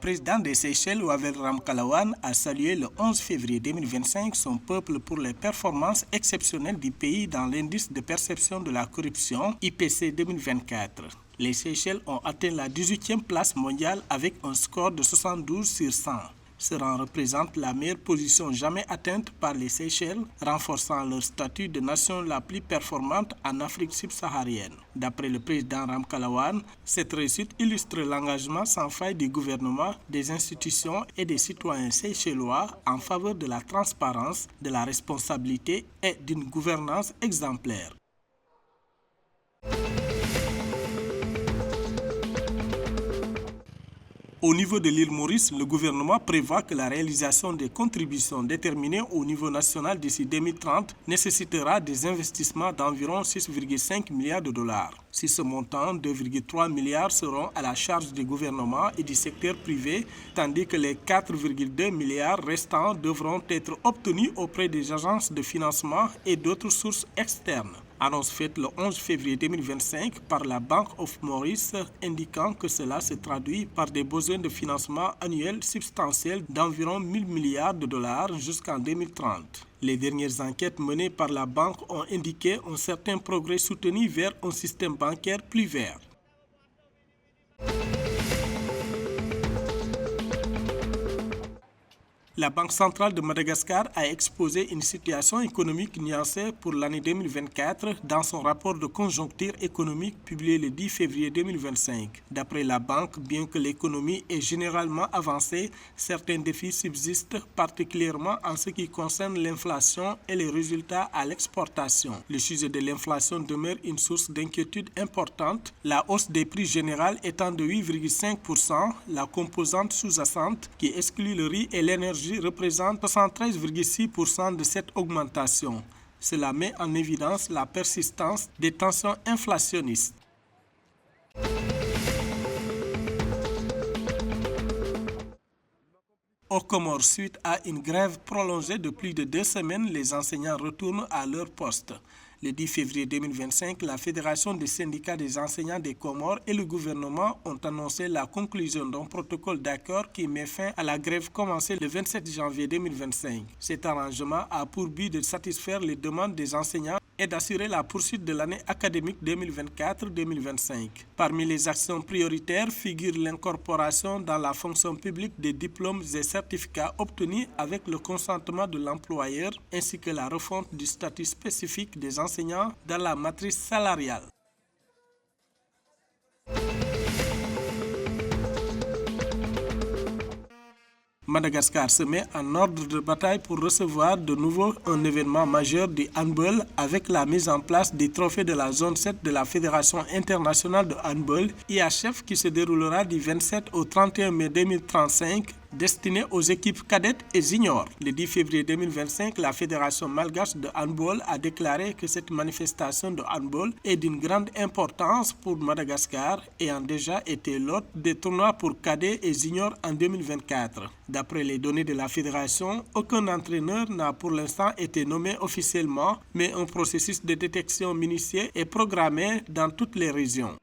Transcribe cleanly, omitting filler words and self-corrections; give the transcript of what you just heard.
président des Seychelles, Wavel Ramkalawan, a salué le 11 février 2025 son peuple pour les performances exceptionnelles du pays dans l'indice de perception de la corruption IPC 2024. Les Seychelles ont atteint la 18e place mondiale avec un score de 72 sur 100. Ce rang représente la meilleure position jamais atteinte par les Seychelles, renforçant leur statut de nation la plus performante en Afrique subsaharienne. D'après le président Ramkalawan, cette réussite illustre l'engagement sans faille du gouvernement, des institutions et des citoyens seychellois en faveur de la transparence, de la responsabilité et d'une gouvernance exemplaire. Au niveau de l'île Maurice, le gouvernement prévoit que la réalisation des contributions déterminées au niveau national d'ici 2030 nécessitera des investissements d'environ 6,5 milliards de dollars. Si ce montant, 2,3 milliards seront à la charge du gouvernement et du secteur privé, tandis que les 4,2 milliards restants devront être obtenus auprès des agences de financement et d'autres sources externes. Annonce faite le 11 février 2025 par la Bank of Maurice, indiquant que cela se traduit par des besoins de financement annuels substantiels d'environ 1 000 milliards de dollars jusqu'en 2030. Les dernières enquêtes menées par la banque ont indiqué un certain progrès soutenu vers un système bancaire plus vert. La Banque centrale de Madagascar a exposé une situation économique nuancée pour l'année 2024 dans son rapport de conjoncture économique publié le 10 février 2025. D'après la banque, bien que l'économie ait généralement avancé, certains défis subsistent, particulièrement en ce qui concerne l'inflation et les résultats à l'exportation. Le sujet de l'inflation demeure une source d'inquiétude importante, la hausse des prix généraux étant de 8,5%, la composante sous-jacente qui exclut le riz et l'énergie représente 73,6% de cette augmentation. Cela met en évidence la persistance des tensions inflationnistes. Aux Comores, suite à une grève prolongée de plus de 2 semaines, les enseignants retournent à leur poste. Le 10 février 2025, la Fédération des syndicats des enseignants des Comores et le gouvernement ont annoncé la conclusion d'un protocole d'accord qui met fin à la grève commencée le 27 janvier 2025. Cet arrangement a pour but de satisfaire les demandes des enseignants et d'assurer la poursuite de l'année académique 2024-2025. Parmi les actions prioritaires figure l'incorporation dans la fonction publique des diplômes et certificats obtenus avec le consentement de l'employeur ainsi que la refonte du statut spécifique des enseignants dans la matrice salariale. Madagascar se met en ordre de bataille pour recevoir de nouveau un événement majeur du handball avec la mise en place des trophées de la zone 7 de la Fédération internationale de handball IHF qui se déroulera du 27 au 31 mai 2035 destiné aux équipes cadettes et juniors. Le 10 février 2025, la Fédération malgache de handball a déclaré que cette manifestation de handball est d'une grande importance pour Madagascar ayant déjà été l'hôte des tournois pour cadets et juniors en 2024. D'après les données de la Fédération, aucun entraîneur n'a pour l'instant été nommé officiellement, mais un processus de détection minutieux est programmé dans toutes les régions.